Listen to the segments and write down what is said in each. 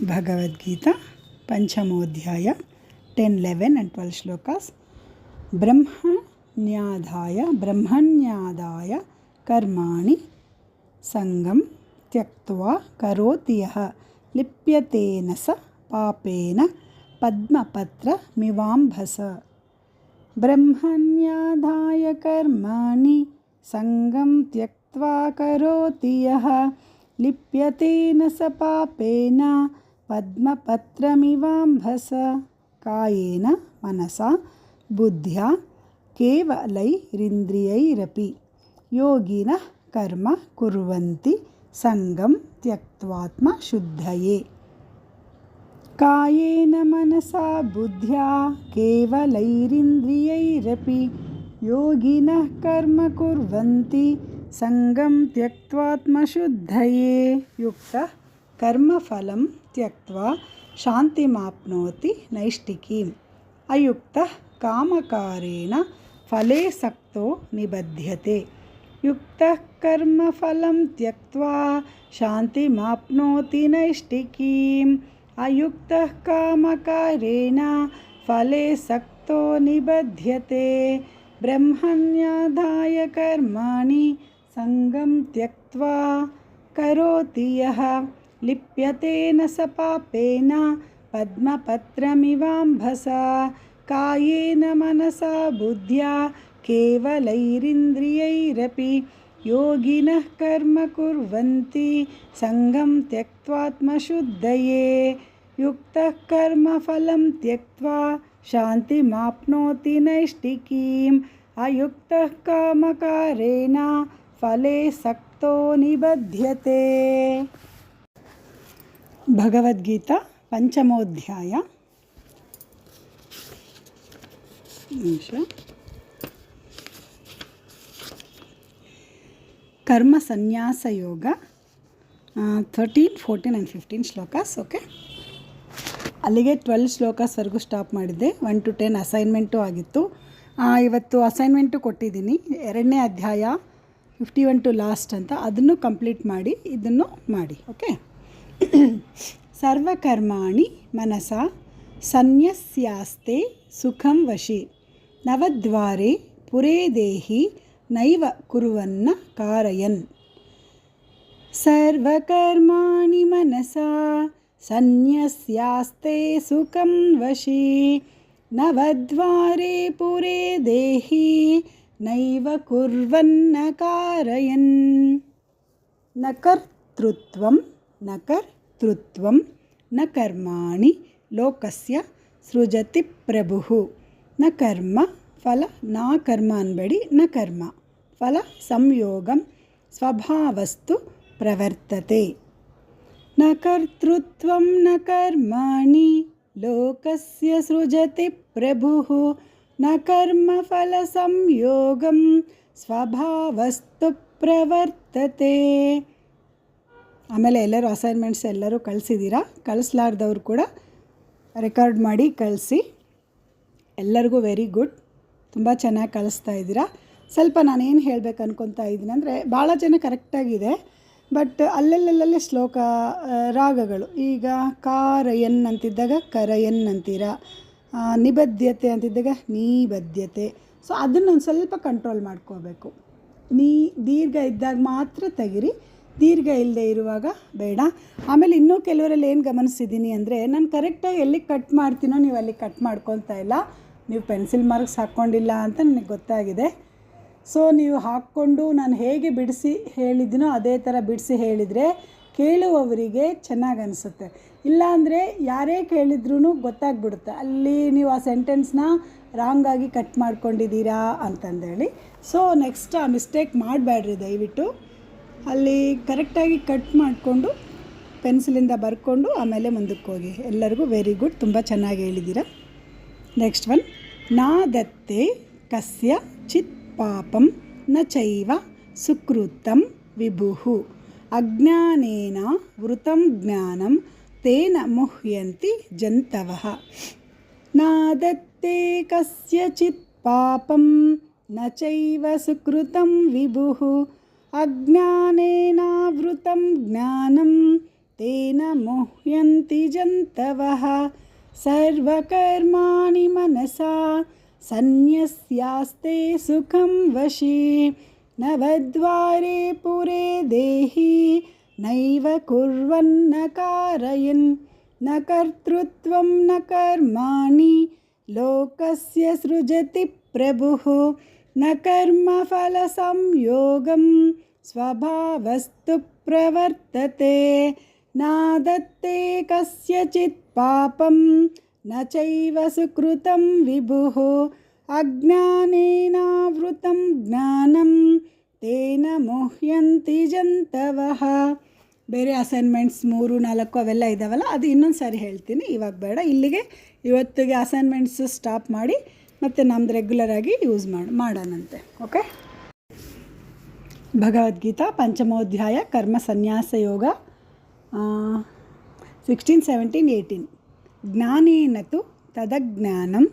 Bhagavad Gita पंचमोध्याय 10, 11 and 12 shlokas. ब्रह्मण्यादाय कर्माणि संगं त्यक्त्वा करोति यः लिप्यतेन स पापेन पद्मपत्रमिवाम्भस। ब्रह्मण्यादाय कर्माणि संगं त्यक्त्वा करोति यः लिप्यतेन स पापेन पद्मपत्रमिवाम्भस। कायेन मनसा बुद्ध्या केवलैरिन्द्रियैरपि योगिनः कर्म कुर्वन्ति संगं त्यक्त्वात्मशुद्धये। कायेन मनसा बुद्ध्या केवलैरिन्द्रियैरपि योगिनः कर्म कुर्वन्ति संगं त्यक्त्वात्मशुद्धये। युक्तः कर्मफलं त्यक्त्वा शान्तिमाप्नोति नैष्ठिकीम्। अयुक्तः कामकारेण फले सक्तो निबध्यते। युक्तः कर्मफलं त्यक्त्वा शान्तिमाप्नोति नैष्ठिकीम्। अयुक्तः कामकारेण फले सक्तो निबध्यते। ब्रह्मण्यादाय कर्माणि संगं त्यक्त्वा करोति यः लिप्यतेन स पापेन पद्मपत्रमिवाम्भस। कायेन मनसा बुद्ध्या केवलैरिन्द्रियैरपि योगिनः कर्म कुर्वन्ति संगं त्यक्त्वात्मशुद्धये। युक्तः कर्मफलं त्यक्त्वा शान्तिमाप्नोति नैष्ठिकीम्। अयुक्तः कामकारेण फले सक्तो निबध्यते। भगवद्गीता पंचमोध्याय कर्म संन्यास योग 13, 14 and 15 ಶ್ಲೋಕಾಸ್. ಓಕೆ, ಅಲ್ಲಿಗೆ 12 ಶ್ಲೋಕಾಸ್ವರೆಗೂ ಸ್ಟಾಪ್ ಮಾಡಿದ್ದೆ. 1 to 10 ಅಸೈನ್ಮೆಂಟು ಆಗಿತ್ತು. ಇವತ್ತು ಅಸೈನ್ಮೆಂಟು ಕೊಟ್ಟಿದ್ದೀನಿ. 2ನೇ ಅಧ್ಯಾಯ 51 to ಲಾಸ್ಟ್ ಅಂತ, ಅದನ್ನು ಕಂಪ್ಲೀಟ್ ಮಾಡಿ ಇದನ್ನು ಮಾಡಿ. ಓಕೆ, ಸರ್ವಕರ್ಮಾಣಿ ಮನಸಾ ಸನ್ಯಸ್ಯಾಸ್ತೆ ಸುಖಂ ವಶಿ ನವದ್ವಾರೆ ಪುರೇ ದೇಹಿ ನೈವ ಕುರುವನ್ನ ಕಾರಯನ್. ಸರ್ವಕರ್ಮಾಣಿ ಮನಸಾ ಸನ್ಯಸ್ಯಾಸ್ತೆ ಸುಖಂ ವಶಿ ನವದ್ವಾರೆ ಪುರೇ ದೇಹಿ ನೈವ ಕುರ್ವನ್ನ ಕಾರಯನ್. ನ ಕರ್ತೃತ್ವಂ ನ ಕರ್ತೃತ್ವಂ ನ ಕರ್ಮಾಣಿ ಲೋಕಸ್ಯ ಸೃಜತಿ ಪ್ರಭುಃ. ನ ಕರ್ಮ ಫಲ ನಾ ಕರ್ಮ ಅನ್ಬೇಡಿ, ನ ಕರ್ಮ ಫಲ ಸಂಯೋಗಂ ಸ್ವಭಾವಸ್ತು ಪ್ರವರ್ತತೆ. ನ ಕರ್ತೃತ್ವಂ ನ ಕರ್ಮಾಣಿ ಲೋಕಸ್ಯ ಸೃಜತಿ ಪ್ರಭುಃ. ನ ಕರ್ಮ ಫಲ ಸಂಯೋಗಂ ಸ್ವಭಾವಸ್ತು ಪ್ರವರ್ತತೆ. ಆಮೇಲೆ ಎಲ್ಲರೂ ಅಸೈನ್ಮೆಂಟ್ಸ್ ಎಲ್ಲರೂ ಕಳಿಸಿದ್ದೀರಾ. ಕಳಿಸ್ಲಾರ್ದವ್ರು ಕೂಡ ರೆಕಾರ್ಡ್ ಮಾಡಿ ಕಳಿಸಿ. ಎಲ್ಲರಿಗೂ ವೆರಿ ಗುಡ್, ತುಂಬ ಚೆನ್ನಾಗಿ ಕಳಿಸ್ತಾ ಇದ್ದೀರಾ. ಸ್ವಲ್ಪ ನಾನೇನು ಹೇಳಬೇಕು ಅನ್ಕೊತಾ ಇದ್ದೀನಿ ಅಂದರೆ, ಭಾಳ ಜನ ಕರೆಕ್ಟಾಗಿದೆ, ಬಟ್ ಅಲ್ಲಲ್ಲೇ ಶ್ಲೋಕ ರಾಗಗಳು. ಈಗ ಕಾರಯನ್ ಅಂತಿದ್ದಾಗ ಕರಯನ್ ಅಂತೀರ, ನಿಬದ್ಧತೆ ಅಂತಿದ್ದಾಗ ನೀಬದ್ಧತೆ. ಸೊ ಅದನ್ನೊಂದು ಸ್ವಲ್ಪ ಕಂಟ್ರೋಲ್ ಮಾಡ್ಕೋಬೇಕು. ದೀರ್ಘ ಇದ್ದಾಗ ಮಾತ್ರ ತೆಗಿರಿ, ದೀರ್ಘ ಇಲ್ಲದೆ ಇರುವಾಗ ಬೇಡ. ಆಮೇಲೆ ಇನ್ನೂ ಕೆಲವರಲ್ಲಿ ಏನು ಗಮನಿಸಿದ್ದೀನಿ ಅಂದರೆ, ನಾನು ಕರೆಕ್ಟಾಗಿ ಎಲ್ಲಿಗೆ ಕಟ್ ಮಾಡ್ತೀನೋ ನೀವು ಅಲ್ಲಿಗೆ ಕಟ್ ಮಾಡ್ಕೊತಾ ಇಲ್ಲ. ನೀವು ಪೆನ್ಸಿಲ್ ಮಾರ್ಕ್ಸ್ ಹಾಕ್ಕೊಂಡಿಲ್ಲ ಅಂತ ನನಗೆ ಗೊತ್ತಾಗಿದೆ. ಸೊ ನೀವು ಹಾಕ್ಕೊಂಡು ನಾನು ಹೇಗೆ ಬಿಡಿಸಿ ಹೇಳಿದ್ದೀನೋ ಅದೇ ಥರ ಬಿಡಿಸಿ ಹೇಳಿದರೆ ಕೇಳುವವರಿಗೆ ಚೆನ್ನಾಗಿ ಅನಿಸುತ್ತೆ. ಇಲ್ಲಾಂದರೆ ಯಾರೇ ಕೇಳಿದ್ರೂ ಗೊತ್ತಾಗ್ಬಿಡುತ್ತೆ ಅಲ್ಲಿ ನೀವು ಆ ಸೆಂಟೆನ್ಸ್ನ ರಾಂಗಾಗಿ ಕಟ್ ಮಾಡ್ಕೊಂಡಿದ್ದೀರಾ ಅಂತಂದೇಳಿ. ಸೊ ನೆಕ್ಸ್ಟ್ ಆ ಮಿಸ್ಟೇಕ್ ಮಾಡಬೇಡ್ರಿ ದಯವಿಟ್ಟು. ಅಲ್ಲಿ ಕರೆಕ್ಟಾಗಿ ಕಟ್ ಮಾಡಿಕೊಂಡು ಪೆನ್ಸಿಲಿಂದ ಬರ್ಕೊಂಡು ಆಮೇಲೆ ಮುಂದಕ್ಕೆ ಹೋಗಿ. ಎಲ್ಲರಿಗೂ ವೆರಿ ಗುಡ್, ತುಂಬ ಚೆನ್ನಾಗಿ ಹೇಳಿದ್ದೀರಾ. ನೆಕ್ಸ್ಟ್ ಒನ್, ನಾದತ್ತೆ ಕಸ್ಯ ಚಿತ್ ಪಾಪಂ ನ ಚೈವ ಸುಕೃತಂ ವಿಭುಃ. ಅಜ್ಞಾನೇನ ವೃತಂ ಜ್ಞಾನಂ ತೇನ ಮುಹ್ಯಂತಿ ಜಂತವಃ. ನಾದತ್ತೆ ಕಸ್ಯಚಿತ್ ಪಾಪಂ ನ ಚೈವ ಸುಕೃತಂ ವಿಭುಃ. ಅಜ್ಞಾನೇನಾವೃತಂ ಜ್ಞಾನಂ तेन मुह्यन्ति जन्तवः सर्वकर्माणि मनसा सन्न्यस्यास्ते सुखं वशी नवद्वारे पुरे देहि नैव कुर्वन्न कारयन् न कर्तृत्वं न कर्माणि लोकस्य सृजति प्रभुः न कर्मफलसंयोगं स्वभावस्तु प्रवर्तते नादत्ते कस्यचित् पापं न चैव सुकृतं विभुः अज्ञानेनावृतं ज्ञानं तेन मुह्यन्ति जन्तवः. ಬೇರೆ ಅಸೈನ್ಮೆಂಟ್ಸ್ 3, 4 ಅವೆಲ್ಲ ಇದ್ದಾವಲ್ಲ, ಅದು ಇನ್ನೊಂದು ಸಾರಿ ಹೇಳ್ತೀನಿ, ಇವಾಗ ಬೇಡ. ಇಲ್ಲಿಗೆ ಇವತ್ತಿಗೆ ಅಸೈನ್ಮೆಂಟ್ಸ್ ಸ್ಟಾಪ್ ಮಾಡಿ ಮತ್ತು ನಮ್ಮದು ರೆಗ್ಯುಲರಾಗಿ ಯೂಸ್ ಮಾಡೋಣಂತೆ. ಓಕೆ. ಭಗವದ್ಗೀತಾ ಪಂಚಮೋಧ್ಯಾಯ ಕರ್ಮ ಸನ್ಯಾಸ ಯೋಗ 16, 17, 18. ಜ್ಞಾನೇನ ತು ತದಜ್ಞಾನಂ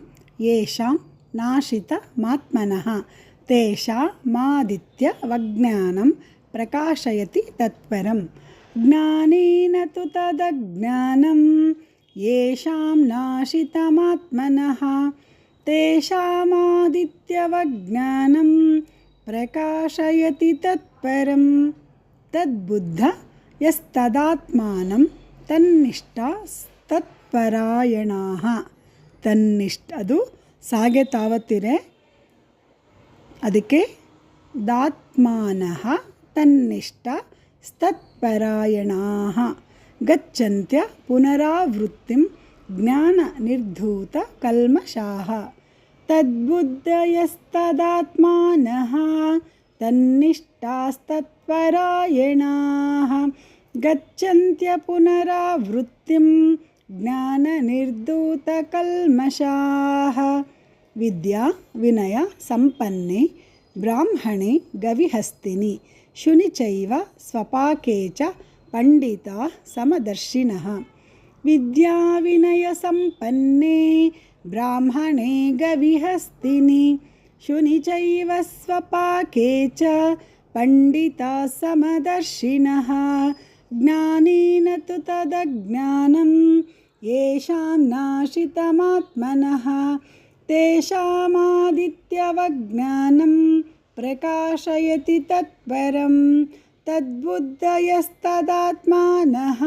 ಯೇಷಾಂ ನಾಶಿತಮಾತ್ಮನಃ ತೇಷಾಮಾದಿತ್ಯ ವಜ್ಞಾನಂ ಪ್ರಕಾಶಯತಿ ತತ್ಪರಂ. ಜ್ಞಾನೇನ ತು ತದಜ್ಞಾನಂ ಯೇಷಾಂ ನಾಶಿತಮಾತ್ಮನಃ ತೇಷಾಮಾದಿತ್ಯವಜ್ಞಾನಂ ಪ್ರಕಾಶಯತಿ ತತ್ಪರಂ. ತದ್ಬುದ್ಧ ಯಸ್ತದಾತ್ಮಾನಂ ತನ್ನಿಷ್ಠಸ್ತತ್ಪರಾಯಣಾಃ. ಅದು ಸಾಗೆ ತಾವತ್ತಿರೆ, ಅದಕ್ಕೆ ದಾತ್ಮಾನಃ ತನ್ನಿಷ್ಠಸ್ತತ್ಪರಾಯಣಾಃ ಗಚ್ಚಂತ್ಯ ಪುನರಾವೃತ್ತಿಂ ಜ್ಞಾನನಿರ್ಧೂತ ಕಲ್ಮಷಾಃ. ತದ್ಬುದ್ಧಯಸ್ತದಾತ್ಮಾನಃ ತನ್ನಿಷ್ಠಾಸ್ತತ್ಪರಾಯಣಾಃ ಗಚ್ಚಂತ್ಯ ಪುನರಾವೃತ್ತಿಂ ಜ್ಞಾನನಿರ್ಧೂತ ಕಲ್ಮಷಾಃ. ವಿದ್ಯಾ ವಿನಯ ಸಂಪನ್ನೆ ಬ್ರಾಹ್ಮಣೆ ಗವಿಹಸ್ತಿನಿ ಶುನಿ ಚೈವ ಸ್ವಪಾಕೆ ಚ ಪಂಡಿತಾಃ ಸಮದರ್ಶಿನಃ. ವಿದ್ಯಾ ವಿನಯ ಸಂಪನ್ನೆ ಬ್ರಾಹ್ಮಣೆ ಗವಿಹಸ್ತಿನಿ ಶುನಿ ಚೈವ ಸ್ವಪಾಕೆ ಚ ಪಂಡಿತಾಃ ಸಮದರ್ಶಿನಃ. ಜ್ಞಾನೇನ ತು ತದಜ್ಞಾನಂ ಯೇಷಾಂ ನಾಶಿತಮಾತ್ಮನಃ ತೇಷಾಮಾದಿತ್ಯವಜ್ಞಾನಂ ಪ್ರಕಾಶಯತಿ ತತ್ಪರಂ. ತದ್ಬುದ್ಧಯಸ್ತದಾತ್ಮಾನಃ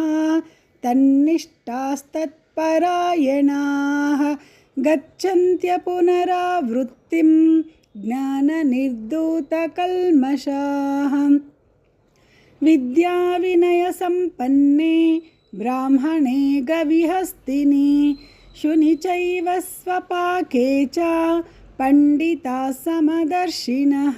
ತನ್ನಿಷ್ಠಾಸ್ತತ್ಪರಾಯಣಾಃ ಗಚ್ಚಂತ್ಯ ಪುನರಾವೃತ್ತಿಂ ಜ್ಞಾನನಿರ್ಧೂತ ಕಲ್ಮಷಾಃ. ವಿದ್ಯಾ ವಿನಯ ಸಂಪನ್ನೆ ಬ್ರಾಹ್ಮಣೆ ಗವಿಹಸ್ತಿನಿ ಶುನಿ ಚೈವ ಸ್ವಪಾಕೆ ಚ ಪಂಡಿತಾಃ ಸಮದರ್ಶಿನಃ.